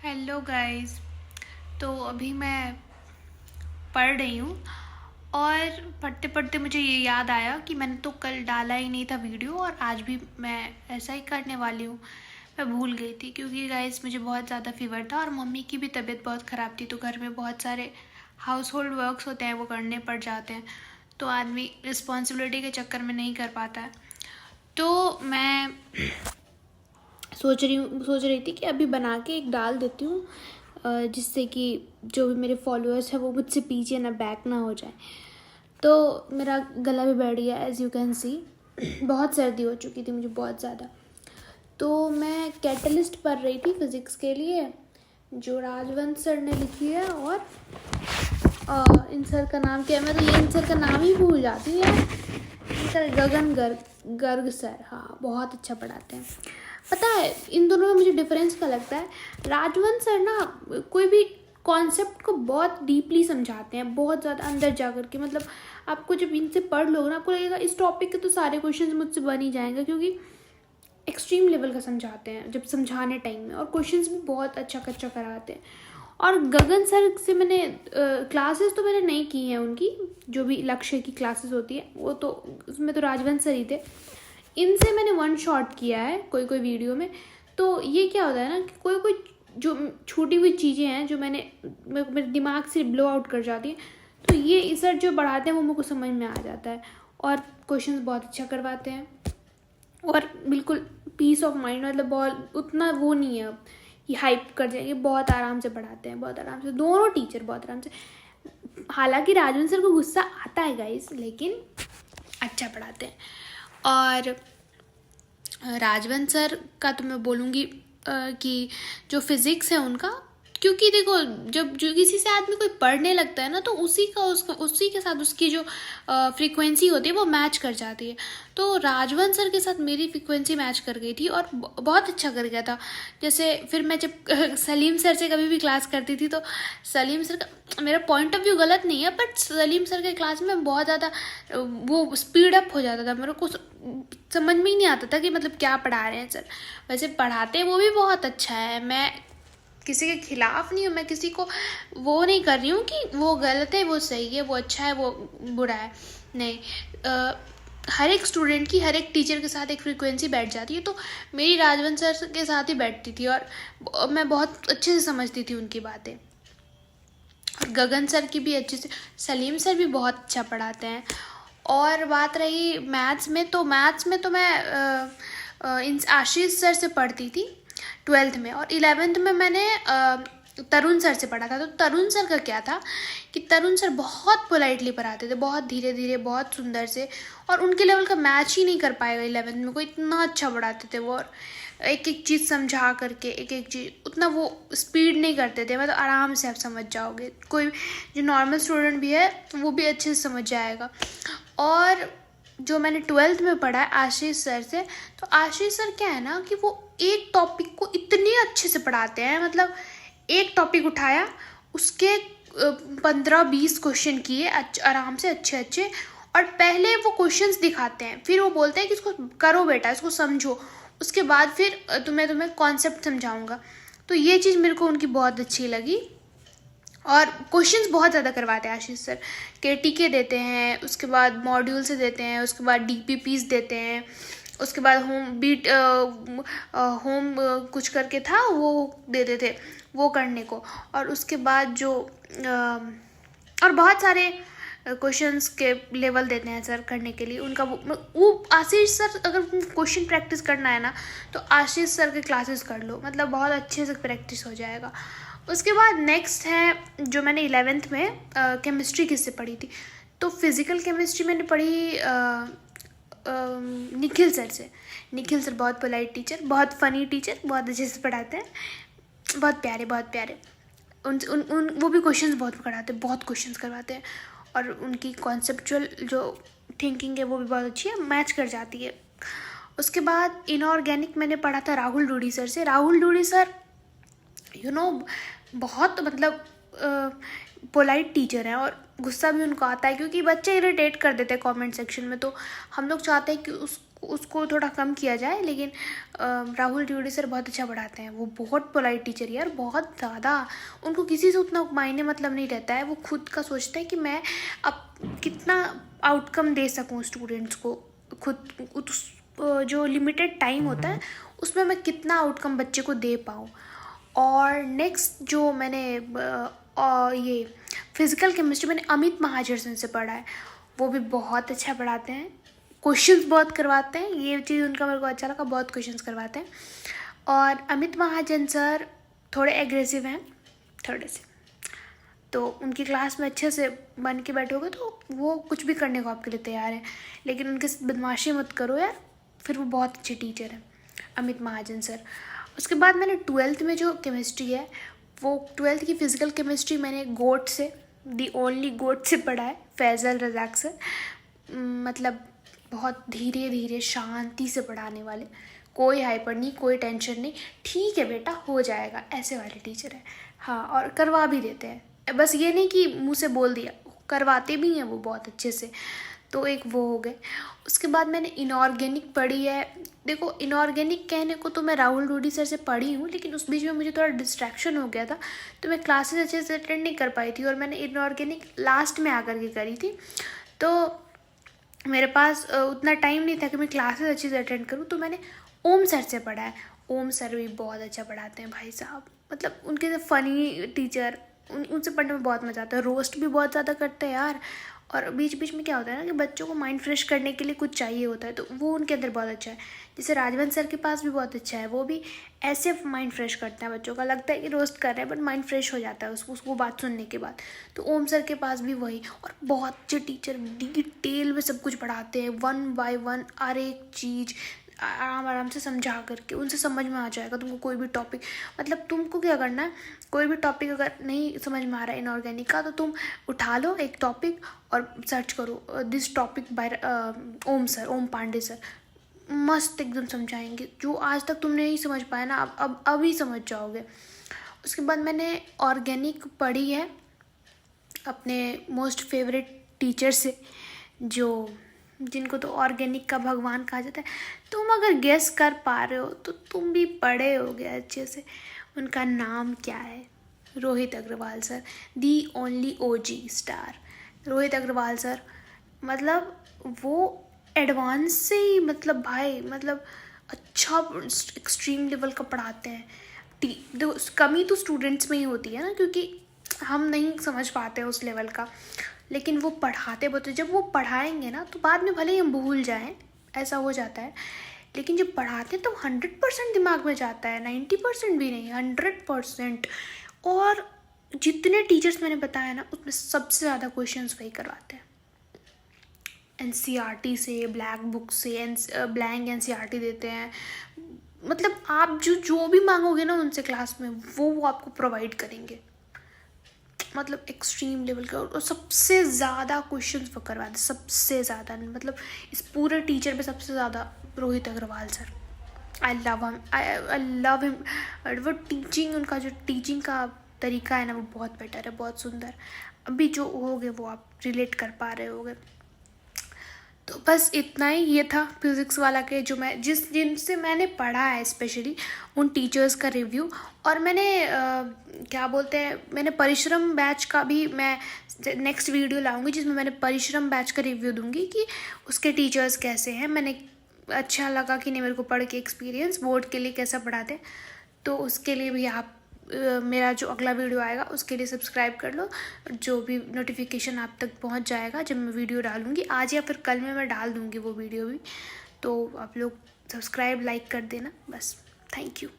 Hello guys. तो अभी मैं पढ़ रही हूँ और पढ़ते पढ़ते मुझे ये याद आया कि मैंने तो कल डाला ही नहीं था वीडियो और आज भी मैं ऐसा ही करने वाली हूँ। मैं भूल गई थी क्योंकि गाइस मुझे बहुत ज़्यादा फीवर था और मम्मी की भी तबीयत बहुत ख़राब थी, तो घर में बहुत सारे हाउस होल्ड वर्क्स होते हैं, वो करने पड़ जाते हैं, तो आदमी रिस्पॉन्सिबिलिटी के चक्कर में नहीं कर पाता है। तो मैं सोच रही थी कि अभी बना के एक डाल देती हूँ, जिससे कि जो भी मेरे फॉलोअर्स हैं वो मुझसे पीछे ना बैक ना हो जाए। तो मेरा गला भी बैठ गया, एज़ यू कैन सी। बहुत सर्दी हो चुकी थी मुझे, बहुत ज़्यादा। तो मैं कैटलिस्ट पढ़ रही थी फिज़िक्स के लिए, जो राजवंश सर ने लिखी है। और इन सर का नाम क्या है, मैं तो ये इन सर का नाम ही भूल जाती हूँ यार। सर गगन गर्ग सर, हाँ, बहुत अच्छा पढ़ाते हैं। पता है इन दोनों में मुझे डिफरेंस क्या लगता है, राजवंश सर ना कोई भी कॉन्सेप्ट को बहुत डीपली समझाते हैं, बहुत ज़्यादा अंदर जा कर के। मतलब आपको जब इनसे पढ़ लोगे ना, आपको लगेगा इस टॉपिक के तो सारे क्वेश्चंस मुझसे बन ही जाएंगे, क्योंकि एक्सट्रीम लेवल का समझाते हैं जब समझाने टाइम में, और क्वेश्चंस भी बहुत अच्छा कच्चा कराते हैं। और गगन सर से मैंने क्लासेस तो मैंने नहीं की हैं उनकी, जो भी लक्ष्य की क्लासेस होती है वो तो उसमें तो राजवंश सर ही थे। इनसे मैंने वन शॉट किया है कोई कोई वीडियो में। तो ये क्या होता है ना कि कोई कोई जो छूटी हुई चीज़ें हैं जो मेरे दिमाग से ब्लो आउट कर जाती हैं, तो ये सर जो पढ़ाते हैं वो मेरे को समझ में आ जाता है, और क्वेश्चंस बहुत अच्छा करवाते हैं। और बिल्कुल पीस ऑफ माइंड, मतलब बहुत उतना वो नहीं है अब कि हाइप कर जाएंगे, बहुत आराम से पढ़ाते हैं, बहुत आराम से, दोनों टीचर बहुत आराम से। हालांकि राजवंश सर को गुस्सा आता है गाइस, लेकिन अच्छा पढ़ाते हैं। और राजवंश सर का तो मैं बोलूँगी कि जो फिज़िक्स है उनका, क्योंकि देखो जब जो किसी से आदमी कोई पढ़ने लगता है ना, तो उसी के साथ उसकी जो फ्रीक्वेंसी होती है वो मैच कर जाती है। तो राजवंश सर के साथ मेरी फ्रीक्वेंसी मैच कर गई थी और बहुत अच्छा कर गया था। जैसे फिर मैं जब सलीम सर से कभी भी क्लास करती थी, तो सलीम सर का मेरा पॉइंट ऑफ व्यू गलत नहीं है, बट सलीम सर के क्लास में बहुत ज़्यादा वो स्पीड अप हो जाता था, मेरे को समझ में ही नहीं आता था कि मतलब क्या पढ़ा रहे हैं सर। वैसे पढ़ाते वो भी बहुत अच्छा है, मैं किसी के खिलाफ नहीं हूँ, मैं किसी को वो नहीं कर रही हूँ कि वो गलत है वो सही है, वो अच्छा है वो बुरा है, नहीं। हर एक स्टूडेंट की हर एक टीचर के साथ एक फ्रीक्वेंसी बैठ जाती है, तो मेरी राजवंश सर के साथ ही बैठती थी और मैं बहुत अच्छे से समझती थी उनकी बातें। और गगन सर की भी अच्छे से, सलीम सर भी बहुत अच्छा पढ़ाते हैं। और बात रही मैथ्स में, तो मैं इन आशीष सर से पढ़ती थी 12th में, और 11th में मैंने तरुण सर से पढ़ा था। तो तरुण सर का क्या था कि तरुण सर बहुत पोलाइटली पढ़ाते थे, बहुत धीरे धीरे, बहुत सुंदर से, और उनके लेवल का मैच ही नहीं कर पाएगा 11th में कोई, इतना अच्छा पढ़ाते थे वो। और एक एक चीज़ समझा करके, एक एक चीज़ उतना वो स्पीड नहीं करते थे, मतलब आराम से आप समझ जाओगे, कोई जो नॉर्मल स्टूडेंट भी है वो भी अच्छे से समझ जाएगा। और जो मैंने 12th में पढ़ा है आशीष सर से, तो आशीष सर क्या है ना कि वो एक टॉपिक को इतने अच्छे से पढ़ाते हैं, मतलब एक टॉपिक उठाया, उसके 15-20 क्वेश्चन किए आराम से, अच्छे अच्छे, और पहले वो क्वेश्चंस दिखाते हैं, फिर वो बोलते हैं कि इसको करो बेटा, इसको समझो, उसके बाद फिर तुम्हें कॉन्सेप्ट समझाऊंगा। तो ये चीज़ मेरे को उनकी बहुत अच्छी लगी। और क्वेश्चंस बहुत ज़्यादा करवाते हैं आशीष सर, के देते हैं, उसके बाद मॉड्यूल से देते हैं, उसके बाद डीपीपीस देते हैं, उसके बाद होम कुछ करके था वो देते थे वो करने को, और उसके बाद जो और बहुत सारे क्वेश्चंस के लेवल देते हैं सर करने के लिए। उनका वो आशीष सर, अगर क्वेश्चन प्रैक्टिस करना है ना तो आशीष सर के क्लासेस कर लो, मतलब बहुत अच्छे से प्रैक्टिस हो जाएगा। उसके बाद नेक्स्ट है जो मैंने 11th में केमिस्ट्री किससे पढ़ी थी, तो फिज़िकल केमिस्ट्री मैंने पढ़ी निखिल सर से। निखिल सर बहुत पोलाइट टीचर, बहुत फ़नी टीचर, बहुत अच्छे से पढ़ाते हैं, बहुत प्यारे, बहुत प्यारे। उन वो भी क्वेश्चंस बहुत कराते हैं, बहुत क्वेश्चंस करवाते हैं, और उनकी कॉन्सेप्चुअल जो थिंकिंग है वो भी बहुत अच्छी है, मैच कर जाती है। उसके बाद इनऑर्गेनिक मैंने पढ़ा था राहुल डूडी सर से। राहुल डूडी सर बहुत मतलब पोलाइट टीचर हैं और गुस्सा भी उनको आता है क्योंकि बच्चे इरिटेट कर देते हैं कमेंट सेक्शन में। तो हम लोग चाहते हैं कि उसको थोड़ा कम किया जाए, लेकिन राहुल ड्यूडी सर बहुत अच्छा पढ़ाते हैं। वो बहुत पोलाइट टीचर यार, बहुत ज़्यादा। उनको किसी से उतना मायने मतलब नहीं रहता है। वो खुद का सोचते हैं कि मैं अब कितना आउटकम दे सकूँ स्टूडेंट्स को। खुद जो लिमिटेड टाइम होता है उसमें मैं कितना आउटकम बच्चे को दे पाऊँ। और नेक्स्ट जो मैंने ये फिज़िकल केमिस्ट्री मैंने अमित महाजन सर से पढ़ा है। वो भी बहुत अच्छा पढ़ाते हैं, क्वेश्चंस बहुत करवाते हैं। ये चीज़ उनका मेरे को अच्छा लगा, बहुत क्वेश्चंस करवाते हैं। और अमित महाजन सर थोड़े एग्रेसिव हैं थोड़े से, तो उनकी क्लास में अच्छे से बन के बैठोगे तो वो कुछ भी करने को आपके लिए तैयार है। लेकिन उनके साथ बदमाशी मत करो यार, फिर वो बहुत अच्छे टीचर हैं अमित महाजन सर। उसके बाद मैंने 12th में जो केमिस्ट्री है, वो 12th की फ़िज़िकल केमिस्ट्री मैंने गोट से, दी ओनली गोट से पढ़ा है, फैज़ल रज़ाक सर। मतलब बहुत धीरे धीरे शांति से पढ़ाने वाले, कोई हाइपर नहीं, कोई टेंशन नहीं, ठीक है बेटा हो जाएगा, ऐसे वाले टीचर है। हाँ, और करवा भी देते हैं, बस ये नहीं कि मुँह से बोल दिया, करवाते भी हैं वो बहुत अच्छे से। तो एक वो हो गए। उसके बाद मैंने इनऑर्गेनिक पढ़ी है। देखो, इनऑर्गेनिक कहने को तो मैं राहुल ड्यूडी सर से पढ़ी हूँ, लेकिन उस बीच में मुझे थोड़ा डिस्ट्रैक्शन हो गया था, तो मैं क्लासेस अच्छे से अटेंड नहीं कर पाई थी। और मैंने इनऑर्गेनिक लास्ट में आकर के करी थी, तो मेरे पास उतना टाइम नहीं था कि मैं क्लासेस अच्छे से अटेंड करूँ। तो मैंने ओम सर से पढ़ा है। ओम सर भी बहुत अच्छा पढ़ाते हैं भाई साहब, मतलब उनके जो फ़नी टीचर, उनसे पढ़ने में बहुत मज़ा आता है। रोस्ट भी बहुत ज़्यादा करते हैं यार। और बीच बीच में क्या होता है ना कि बच्चों को माइंड फ्रेश करने के लिए कुछ चाहिए होता है, तो वो उनके अंदर बहुत अच्छा है। जैसे राजवंश सर के पास भी बहुत अच्छा है, वो भी ऐसे माइंड फ्रेश करते हैं बच्चों का, लगता है कि रोस्ट कर रहे हैं बट माइंड फ्रेश हो जाता है उसको बात सुनने के बाद। तो ओम सर के पास भी वही, और बहुत अच्छे टीचर, डिटेल में सब कुछ पढ़ाते हैं, 1 by 1 हर एक चीज़ आराम से समझा करके, उनसे समझ में आ जाएगा तुमको कोई भी टॉपिक। मतलब तुमको क्या करना है, कोई भी टॉपिक अगर नहीं समझ में आ रहा है इनऑर्गेनिक का, तो तुम उठा लो एक टॉपिक और सर्च करो this topic by Om sir, Om Pandey sir. मस्त एकदम समझाएंगे, जो आज तक तुमने नहीं समझ पाया ना, अब अभी समझ जाओगे। उसके बाद मैंने ऑर्गेनिक पढ़ी है अपने मोस्ट फेवरेट टीचर से, जिनको तो ऑर्गेनिक का भगवान कहा जाता है। तुम अगर गेस कर पा रहे हो तो तुम भी पढ़े होगे अच्छे से। उनका नाम क्या है? Rohit Agarwal sir, the only OG star Rohit Agarwal sir. मतलब वो एडवांस से ही, मतलब भाई, मतलब अच्छा एक्सट्रीम लेवल का पढ़ाते हैं। कमी तो स्टूडेंट्स में ही होती है ना, क्योंकि हम नहीं समझ पाते हैं उस लेवल का, लेकिन वो पढ़ाते बहुत। जब वो पढ़ाएंगे ना तो बाद में भले ही हम भूल जाएं, ऐसा हो जाता है, लेकिन जब पढ़ाते हैं तो 100% दिमाग में जाता है, 90% भी नहीं, 100%। और जितने टीचर्स मैंने बताया ना, उसमें सबसे ज़्यादा क्वेश्चंस वही करवाते हैं। NCERT से, ब्लैक बुक से, ब्लैंक NCERT देते हैं। मतलब आप जो भी मांगोगे ना उनसे क्लास में, वो आपको प्रोवाइड करेंगे। मतलब एक्सट्रीम लेवल का, और सबसे ज़्यादा क्वेश्चंस वो करवाते, सबसे ज़्यादा, मतलब इस पूरे टीचर में सबसे ज़्यादा Rohit Agarwal sir. I love him. वो टीचिंग, उनका जो टीचिंग का तरीका है ना, वो बहुत बेटर है, बहुत सुंदर। अभी जो होगे वो आप रिलेट कर पा रहे होगे। तो बस इतना ही ये था फिज़िक्स वाला के, जो मैं जिनसे मैंने पढ़ा है स्पेशली उन टीचर्स का रिव्यू। और मैंने क्या बोलते हैं, मैंने परिश्रम बैच का भी मैं नेक्स्ट वीडियो लाऊंगी, जिसमें मैंने परिश्रम बैच का रिव्यू दूंगी कि उसके टीचर्स कैसे हैं, मैंने अच्छा लगा कि नहीं मेरे को पढ़ के एक्सपीरियंस, बोर्ड के लिए कैसा पढ़ाते हैं। तो उसके लिए भी आप मेरा जो अगला वीडियो आएगा उसके लिए सब्सक्राइब कर लो, जो भी नोटिफिकेशन आप तक पहुंच जाएगा जब मैं वीडियो डालूंगी। आज या फिर कल में मैं डाल दूंगी वो वीडियो भी, तो आप लोग सब्सक्राइब लाइक कर देना बस। Thank you.